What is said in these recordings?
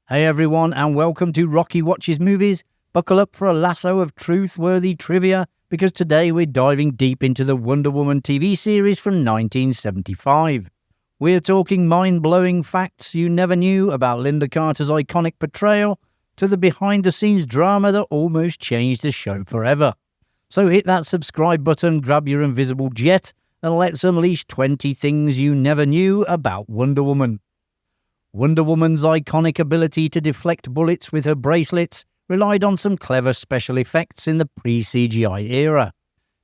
Hey everyone, and welcome to Rocky Watches Movies. Buckle up for a lasso of truth-worthy trivia, because today we're diving deep into the Wonder Woman TV series from 1975. We're talking mind-blowing facts you never knew about Lynda Carter's iconic portrayal, to the behind-the-scenes drama that almost changed the show forever. So hit that subscribe button, grab your invisible jet, and let's unleash 20 things you never knew about Wonder Woman. Wonder Woman's iconic ability to deflect bullets with her bracelets relied on some clever special effects in the pre-CGI era.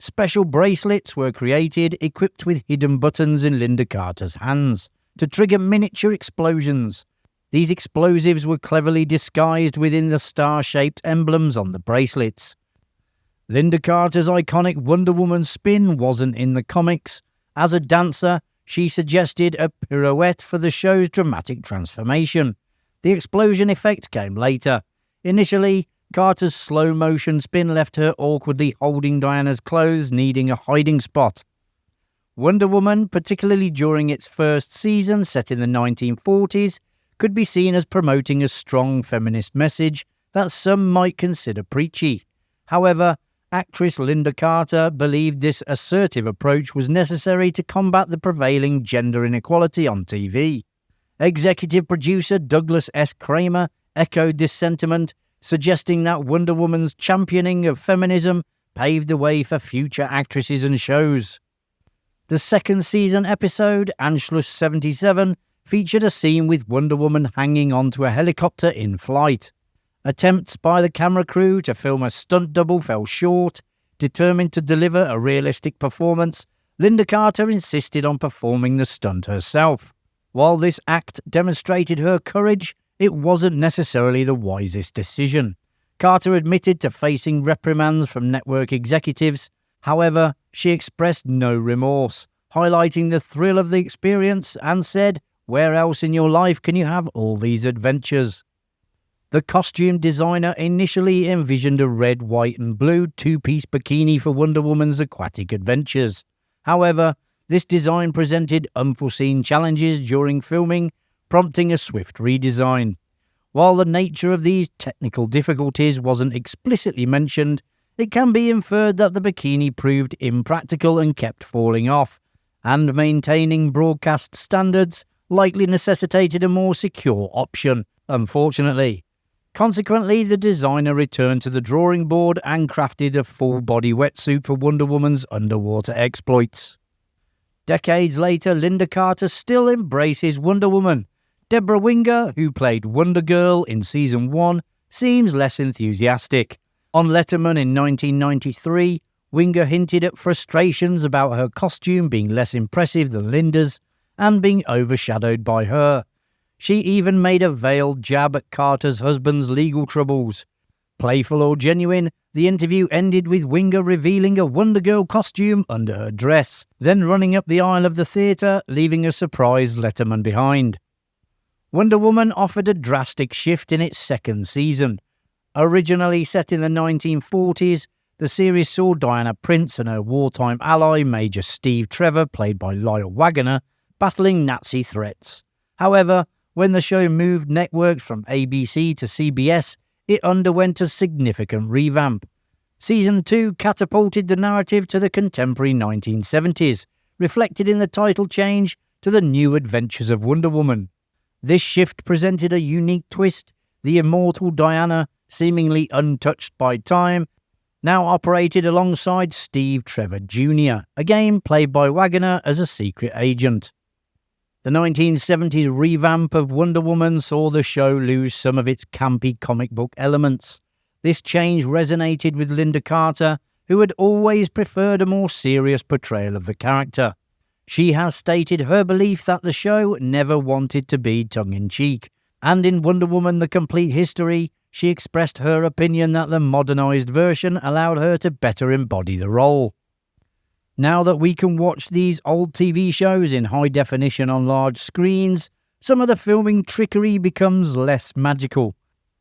Special bracelets were created equipped with hidden buttons in Lynda Carter's hands to trigger miniature explosions. These explosives were cleverly disguised within the star-shaped emblems on the bracelets. Lynda Carter's iconic Wonder Woman spin wasn't in the comics. As a dancer, she suggested a pirouette for the show's dramatic transformation. The explosion effect came later. Initially, Carter's slow-motion spin left her awkwardly holding Diana's clothes, needing a hiding spot. Wonder Woman, particularly during its first season set in the 1940s, could be seen as promoting a strong feminist message that some might consider preachy. However, actress Lynda Carter believed this assertive approach was necessary to combat the prevailing gender inequality on TV. Executive producer Douglas S. Kramer echoed this sentiment, suggesting that Wonder Woman's championing of feminism paved the way for future actresses and shows. The second season episode, Anschluss 77, featured a scene with Wonder Woman hanging onto a helicopter in flight. Attempts by the camera crew to film a stunt double fell short. Determined to deliver a realistic performance, Lynda Carter insisted on performing the stunt herself. While this act demonstrated her courage, it wasn't necessarily the wisest decision. Carter admitted to facing reprimands from network executives. However, she expressed no remorse, highlighting the thrill of the experience and said, "Where else in your life can you have all these adventures?" The costume designer initially envisioned a red, white and blue two-piece bikini for Wonder Woman's aquatic adventures. However, this design presented unforeseen challenges during filming, prompting a swift redesign. While the nature of these technical difficulties wasn't explicitly mentioned, it can be inferred that the bikini proved impractical and kept falling off, and maintaining broadcast standards likely necessitated a more secure option, unfortunately. Consequently, the designer returned to the drawing board and crafted a full-body wetsuit for Wonder Woman's underwater exploits. Decades later, Lynda Carter still embraces Wonder Woman. Deborah Winger, who played Wonder Girl in Season 1, seems less enthusiastic. On Letterman in 1993, Winger hinted at frustrations about her costume being less impressive than Lynda's and being overshadowed by her. She even made a veiled jab at Carter's husband's legal troubles. Playful or genuine, the interview ended with Winger revealing a Wonder Girl costume under her dress, then running up the aisle of the theatre, leaving a surprised Letterman behind. Wonder Woman offered a drastic shift in its second season. Originally set in the 1940s, the series saw Diana Prince and her wartime ally Major Steve Trevor, played by Lyle Waggoner, battling Nazi threats. However, when the show moved networks from ABC to CBS, it underwent a significant revamp. Season 2 catapulted the narrative to the contemporary 1970s, reflected in the title change to The New Adventures of Wonder Woman. This shift presented a unique twist. The immortal Diana, seemingly untouched by time, now operated alongside Steve Trevor Jr., again played by Waggoner as a secret agent. The 1970s revamp of Wonder Woman saw the show lose some of its campy comic book elements. This change resonated with Lynda Carter, who had always preferred a more serious portrayal of the character. She has stated her belief that the show never wanted to be tongue-in-cheek, and in Wonder Woman: The Complete History, she expressed her opinion that the modernised version allowed her to better embody the role. Now that we can watch these old TV shows in high definition on large screens, some of the filming trickery becomes less magical,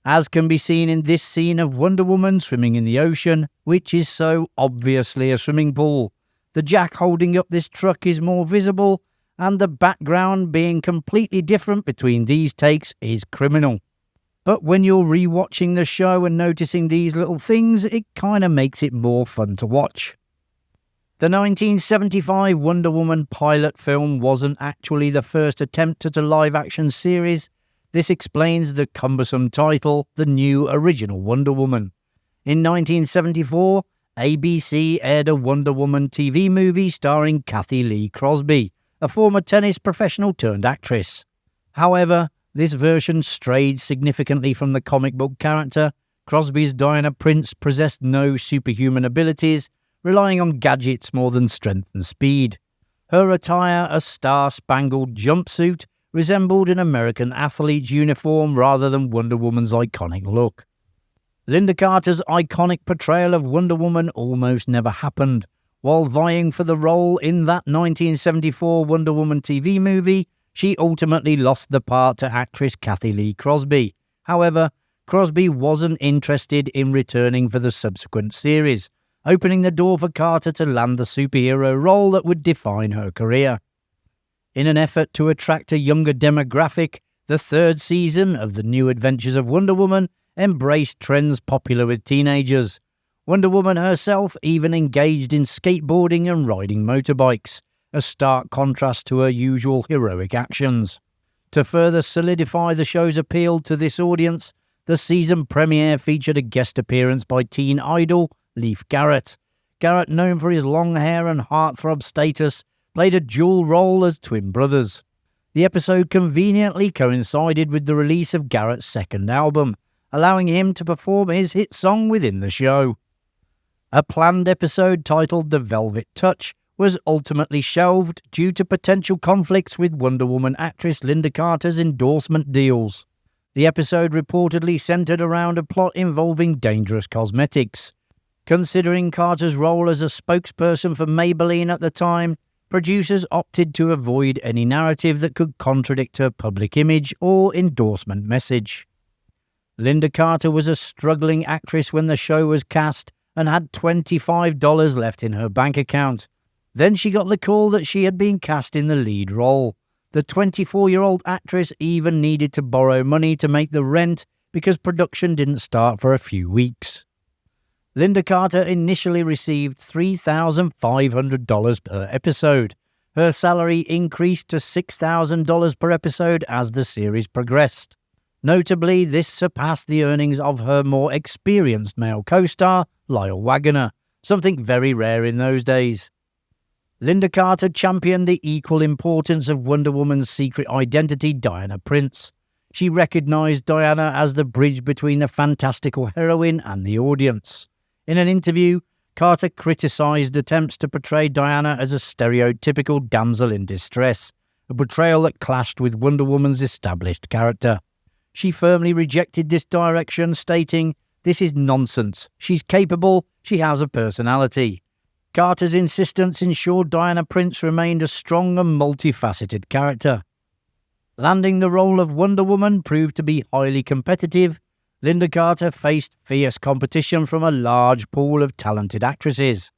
as can be seen in this scene of Wonder Woman swimming in the ocean, which is so obviously a swimming pool. The jack holding up this truck is more visible, and the background being completely different between these takes is criminal. But when you're rewatching the show and noticing these little things, it kind of makes it more fun to watch. The 1975 Wonder Woman pilot film wasn't actually the first attempt at a live-action series. This explains the cumbersome title, The New Original Wonder Woman. In 1974, ABC aired a Wonder Woman TV movie starring Kathy Lee Crosby, a former tennis professional turned actress. However, this version strayed significantly from the comic book character. Crosby's Diana Prince possessed no superhuman abilities, relying on gadgets more than strength and speed. Her attire, a star-spangled jumpsuit, resembled an American athlete's uniform rather than Wonder Woman's iconic look. Lynda Carter's iconic portrayal of Wonder Woman almost never happened. While vying for the role in that 1974 Wonder Woman TV movie, she ultimately lost the part to actress Kathy Lee Crosby. However, Crosby wasn't interested in returning for the subsequent series, opening the door for Carter to land the superhero role that would define her career. In an effort to attract a younger demographic, the third season of The New Adventures of Wonder Woman embraced trends popular with teenagers. Wonder Woman herself even engaged in skateboarding and riding motorbikes, a stark contrast to her usual heroic actions. To further solidify the show's appeal to this audience, the season premiere featured a guest appearance by teen idol Leif Garrett. Garrett, known for his long hair and heartthrob status, played a dual role as twin brothers. The episode conveniently coincided with the release of Garrett's second album, allowing him to perform his hit song within the show. A planned episode titled The Velvet Touch was ultimately shelved due to potential conflicts with Wonder Woman actress Lynda Carter's endorsement deals. The episode reportedly centered around a plot involving dangerous cosmetics. Considering Carter's role as a spokesperson for Maybelline at the time, producers opted to avoid any narrative that could contradict her public image or endorsement message. Lynda Carter was a struggling actress when the show was cast and had $25 left in her bank account. Then she got the call that she had been cast in the lead role. The 24-year-old actress even needed to borrow money to make the rent because production didn't start for a few weeks. Lynda Carter initially received $3,500 per episode. Her salary increased to $6,000 per episode as the series progressed. Notably, this surpassed the earnings of her more experienced male co-star, Lyle Waggoner, something very rare in those days. Lynda Carter championed the equal importance of Wonder Woman's secret identity, Diana Prince. She recognized Diana as the bridge between the fantastical heroine and the audience. In an interview, Carter criticized attempts to portray Diana as a stereotypical damsel in distress, a portrayal that clashed with Wonder Woman's established character. She firmly rejected this direction, stating, "This is nonsense. She's capable, she has a personality." Carter's insistence ensured Diana Prince remained a strong and multifaceted character. Landing the role of Wonder Woman proved to be highly competitive. Lynda Carter faced fierce competition from a large pool of talented actresses.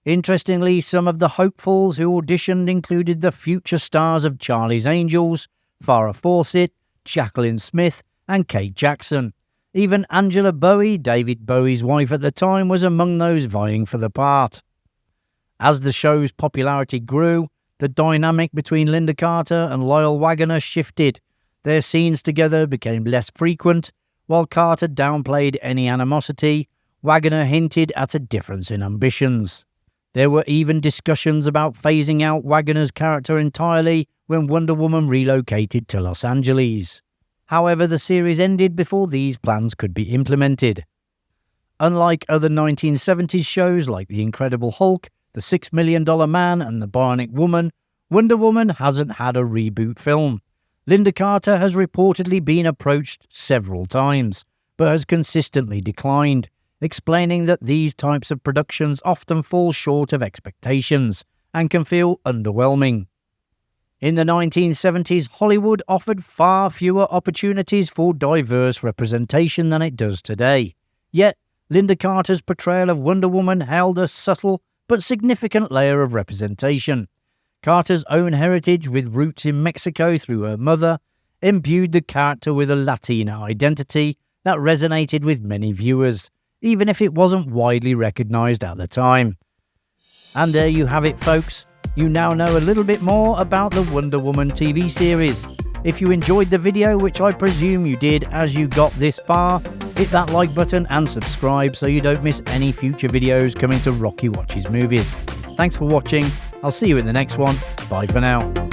Interestingly, some of the hopefuls who auditioned included the future stars of Charlie's Angels, Farrah Fawcett, Jacqueline Smith, and Kate Jackson. Even Angela Bowie, David Bowie's wife at the time, was among those vying for the part. As the show's popularity grew, the dynamic between Lynda Carter and Lyle Waggoner shifted. Their scenes together became less frequent. While Carter downplayed any animosity, Waggoner hinted at a difference in ambitions. There were even discussions about phasing out Waggoner's character entirely when Wonder Woman relocated to Los Angeles. However, the series ended before these plans could be implemented. Unlike other 1970s shows like The Incredible Hulk, The $6 Million Man and The Bionic Woman, Wonder Woman hasn't had a reboot film. Lynda Carter has reportedly been approached several times, but has consistently declined, explaining that these types of productions often fall short of expectations and can feel underwhelming. In the 1970s, Hollywood offered far fewer opportunities for diverse representation than it does today. Yet, Lynda Carter's portrayal of Wonder Woman held a subtle but significant layer of representation. Carter's own heritage, with roots in Mexico through her mother, imbued the character with a Latina identity that resonated with many viewers, even if it wasn't widely recognised at the time. And there you have it, folks. You now know a little bit more about the Wonder Woman TV series. If you enjoyed the video, which I presume you did as you got this far, hit that like button and subscribe so you don't miss any future videos coming to Rocky Watches Movies. Thanks for watching. I'll see you in the next one. Bye for now.